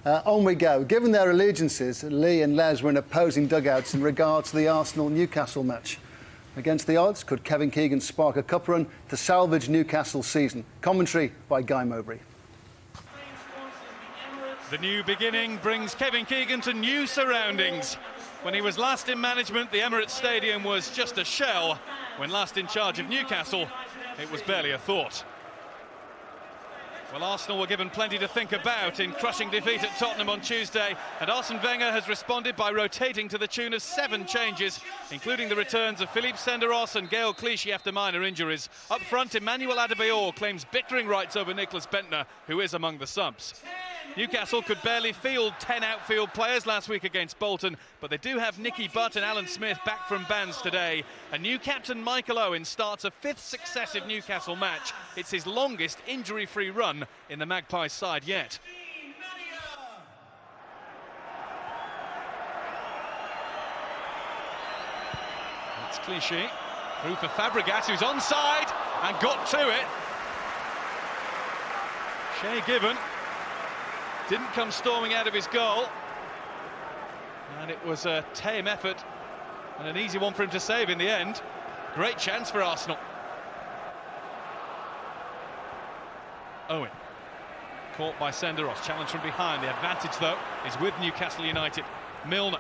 On we go. Given their allegiances, Lee and Les were in opposing dugouts in regard to the Arsenal-Newcastle match. Against the odds, could Kevin Keegan spark a cup run to salvage Newcastle's season? Commentary by Guy Mowbray. The new beginning brings Kevin Keegan to new surroundings. When he was last in management, the Emirates Stadium was just a shell. When last in charge of Newcastle, it was barely a thought. Well, Arsenal were given plenty to think about in crushing defeat at Tottenham on Tuesday, and Arsene Wenger has responded by rotating to the tune of 7 changes, including the returns of Philippe Senderos and Gaël Clichy after minor injuries. Up front, Emmanuel Adebayor claims bickering rights over Nicholas Bentner, who is among the subs. Newcastle could barely field 10 outfield players last week against Bolton, but they do have Nicky Butt and Alan Smith back from bans today. And new captain Michael Owen starts a 5th successive Newcastle match. It's his longest injury-free run in the Magpies side yet. It's Clichy, through for Fabregas, who's onside and got to it. Shay Given didn't come storming out of his goal, and it was a tame effort and an easy one for him to save in the end. Great chance for Arsenal. Owen, caught by Senderos, challenge from behind. The advantage, though, is with Newcastle United. Milner,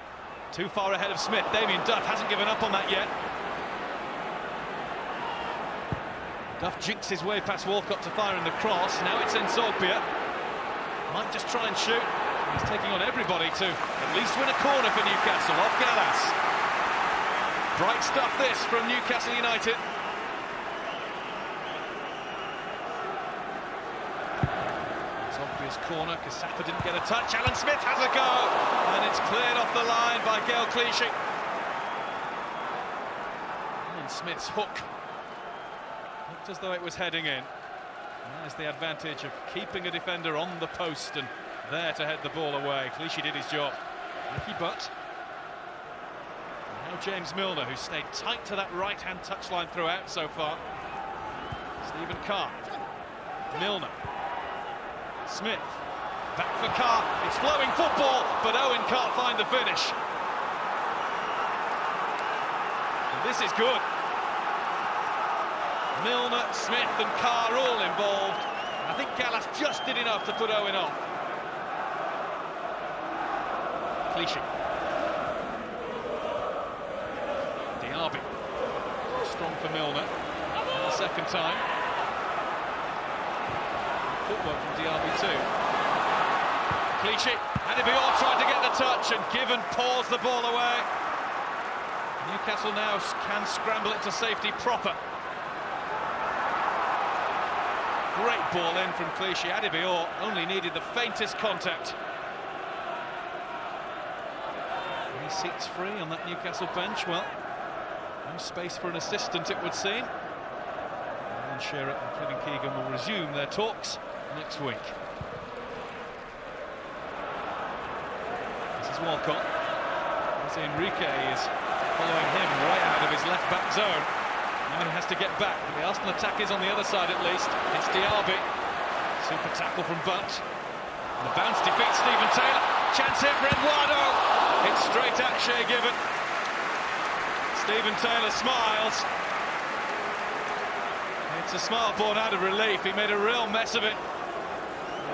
too far ahead of Smith. Damien Duff hasn't given up on that yet. Duff jinks his way past Walcott to fire in the cross. Now it's Nsogpia. Might just try and shoot. He's taking on everybody to at least win a corner for Newcastle off Gallas. Bright stuff this from Newcastle United. Obvious corner, Kasapa didn't get a touch, Alan Smith has a go, and it's cleared off the line by Gaël Clichy. And Smith's hook looked as though it was heading in. And there's the advantage of keeping a defender on the post and there to head the ball away. Clichy did his job. Nicky Butt. And now James Milner, who stayed tight to that right-hand touchline throughout so far. Stephen Carr. Milner. Smith, back for Carr, it's flowing football, but Owen can't find the finish. And this is good. Milner, Smith and Carr all involved. I think Gallas just did enough to put Owen off. Clichy. Diaby. Strong for Milner. And the second time. Footwork from Diaby too. Clichy, Adebayor tried to get the touch and Given paws the ball away. Newcastle now can scramble it to safety proper. Great ball in from Clichy. Adebayor only needed the faintest contact. Any seats free on that Newcastle bench? Well, no space for an assistant, it would seem. Alan Shearer and Kevin Keegan will resume their talks next week. This is Walcott. As Enrique is following him right out of his left-back zone. Now he has to get back, but the Arsenal attack is on the other side at least. It's Diaby. Super tackle from Butt. And the bounce defeats Stephen Taylor. Chance here for Eduardo. It's straight at Shay Given. Stephen Taylor smiles. It's a smile born out of relief. He made a real mess of it.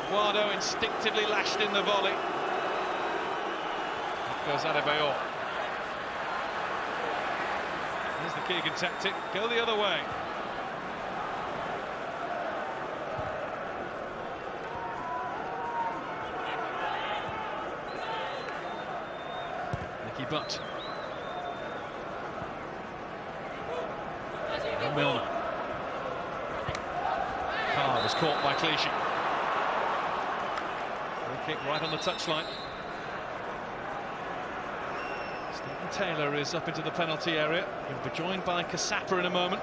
Eduardo instinctively lashed in the volley. Up goes Adebayor. Here's the Keegan tactic. Go the other way. Nicky Butt. And Milner. Carr was caught by Clichy. Free kick right on the touchline. Stephen Taylor is up into the penalty area. He'll be joined by Kasapa in a moment.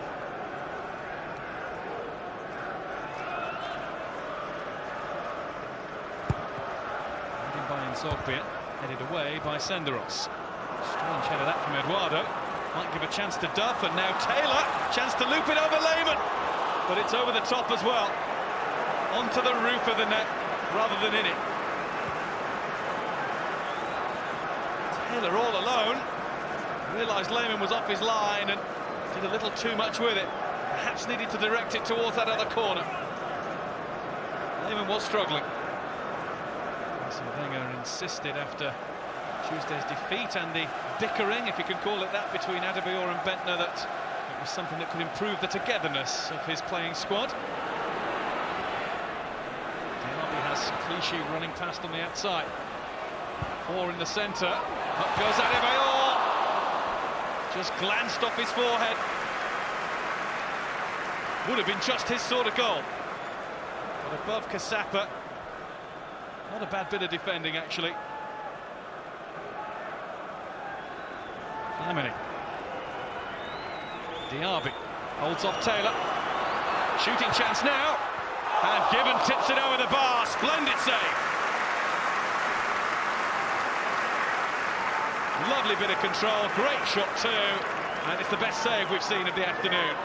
Heading by Nsogpia, headed away by Senderos. Strange header that from Eduardo. Might give a chance to Duff, and now Taylor. Chance to loop it over Lehmann. But it's over the top as well. Onto the roof of the net, rather than in it. Taylor all alone. Realised Lehmann was off his line and did a little too much with it. Perhaps needed to direct it towards that other corner. Lehmann was struggling. Wenger insisted after Tuesday's defeat and the bickering, if you can call it that, between Adebayor and Bentner, that it was something that could improve the togetherness of his playing squad. Diaby has Clichy running past on the outside. 4 in the centre. Up goes Adebayor. Just glanced off his forehead. Would have been just his sort of goal. But above Kasapa. Not a bad bit of defending, actually. Flamini. Diaby holds off Taylor. Shooting chance now. And Gibbon tips it over the bar. Splendid save. Lovely bit of control. Great shot too. And it's the best save we've seen of the afternoon.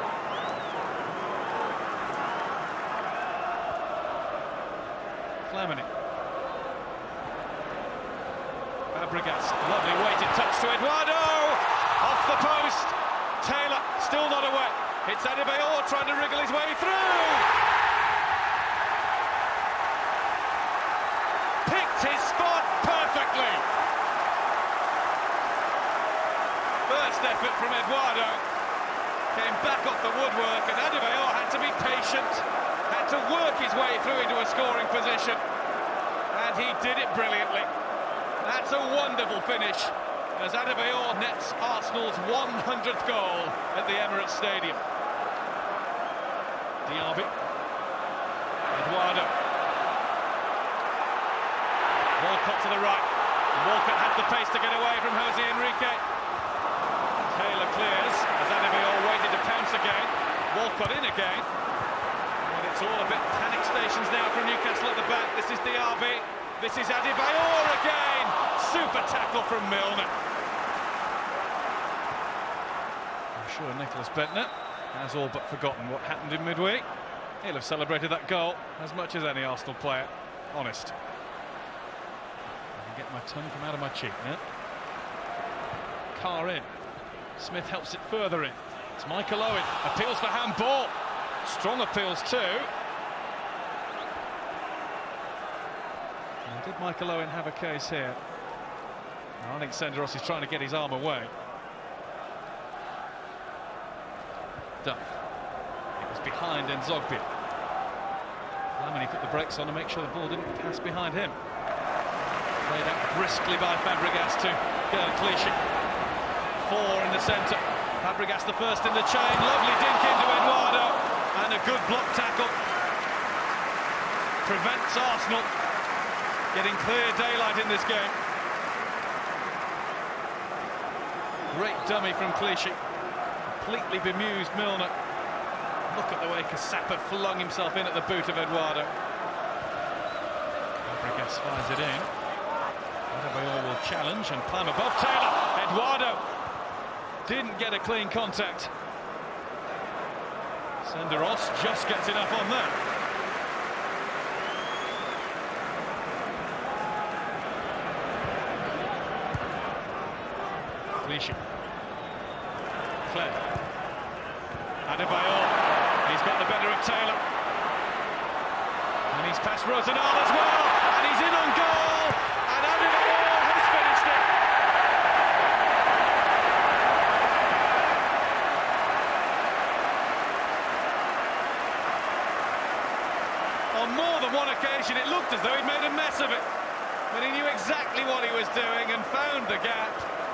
Flamini. Fabregas, lovely weighted touch to Eduardo, off the post. Taylor still not away. It's Adebayor trying to wriggle his way through. Picked his spot perfectly. First effort from Eduardo came back off the woodwork, and Adebayor had to be patient, had to work his way through into a scoring position, and he did it brilliantly. That's a wonderful finish as Adebayor nets Arsenal's 100th goal at the Emirates Stadium. Diaby. Eduardo. Walcott to the right. Walcott has the pace to get away from Jose Enrique. Taylor clears as Adebayor waited to pounce again. Walcott in again. And it's all a bit panic stations now from Newcastle at the back. This is Diaby. This is Adebayor again. Super tackle from Milner. I'm sure Nicholas Bentner has all but forgotten what happened in midweek. He'll have celebrated that goal as much as any Arsenal player. Honest. I can get my tongue from out of my cheek now. Carr in. Smith helps it further in. It's Michael Owen. Appeals for handball. Strong appeals too. And did Michael Owen have a case here? I think Senderos is trying to get his arm away. Duff. It was behind Nzogbi. Flamini put the brakes on to make sure the ball didn't pass behind him. Played out briskly by Fabregas to Clichy. 4 in the centre. Fabregas the first in the chain. Lovely dink into Eduardo. And a good block tackle. Prevents Arsenal getting clear daylight in this game. Great dummy from Clichy. Completely bemused Milner. Look at the way Kasapa flung himself in at the boot of Eduardo. Fabregas fires it in. Adebayor will challenge and climb above Taylor. Eduardo didn't get a clean contact. Senderos just gets enough on that. Clichy. Cled. Adebayor. He's got the better of Taylor. And he's past Rosenal as well. And he's in on goal. And Adebayor has finished it. On more than one occasion, it looked as though he'd made a mess of it. But he knew exactly what he was doing and found the gap.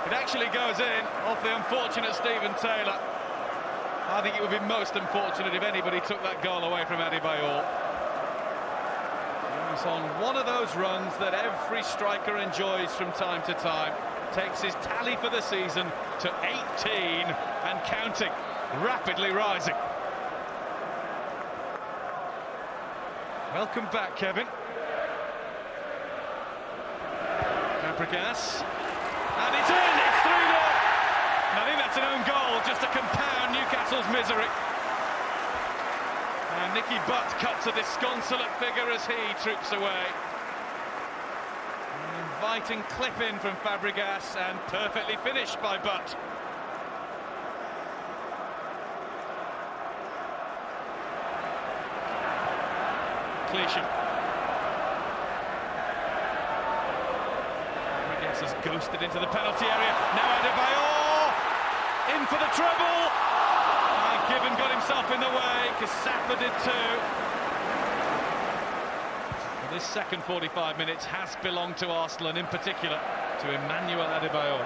It actually goes in off the unfortunate Stephen Taylor. I think it would be most unfortunate if anybody took that goal away from Adebayor. He's on one of those runs that every striker enjoys from time to time. Takes his tally for the season to 18 and counting, rapidly rising. Welcome back, Kevin. Fabregas. And it's in, it's 3-0. And I think that's an own goal, just to compound Newcastle's misery. And Nicky Butt cuts a disconsolate figure as he troops away. And exciting clip-in from Fabregas and perfectly finished by Butt. Cleation. Fabregas has ghosted into the penalty area. Now Adebayor in for the treble. And Gibbon got himself in the way. Kasapa did too. Well, this second 45 minutes has belonged to Arsenal, and in particular to Emmanuel Adebayor.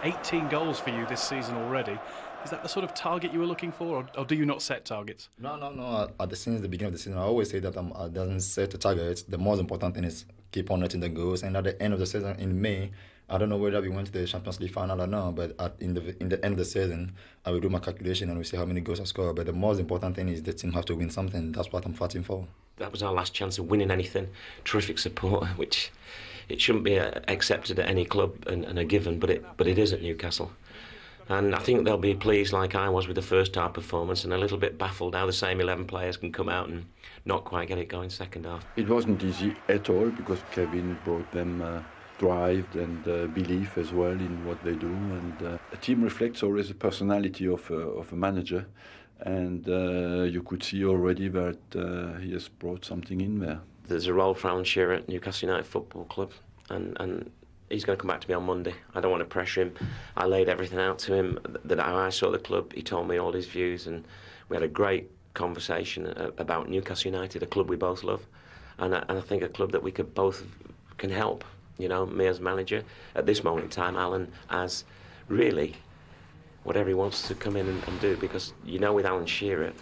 18 goals for you this season already. Is that the sort of target you were looking for, or do you not set targets? No. Since the beginning of the season, I always say that I doesn't set a target. The most important thing is keep on netting the goals. And at the end of the season in May, I don't know whether we went to the Champions League final or not, but in the end of the season, I will do my calculation and we see how many goals I score. But the most important thing is the team have to win something. That's what I'm fighting for. That was our last chance of winning anything. Terrific support, which it shouldn't be accepted at any club and a given, but it is at Newcastle. And I think they'll be pleased, like I was with the first half performance, and a little bit baffled how the same 11 players can come out and not quite get it going second half. It wasn't easy at all because Kevin brought them drive and belief as well in what they do, and a team reflects always the personality of a manager, and you could see already that he has brought something in there. There's a role for Alan Shearer at Newcastle United Football Club, and he's going to come back to me on Monday. I don't want to pressure him. I laid everything out to him, that how I saw the club. He told me all his views, and we had a great conversation about Newcastle United, a club we both love, and I think a club that we could both can help. You know, me as manager, at this moment in time, Alan as really whatever he wants to come in and do, because you know with Alan Shearer,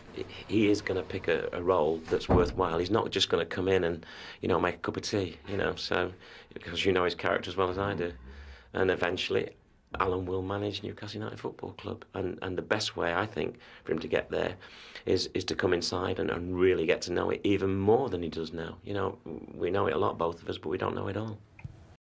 he is going to pick a role that's worthwhile. He's not just going to come in and, you know, make a cup of tea, you know, so, because you know his character as well as I do. And eventually, Alan will manage Newcastle United Football Club. And the best way, I think, for him to get there is to come inside and really get to know it even more than he does now. You know, we know it a lot, both of us, but we don't know it all.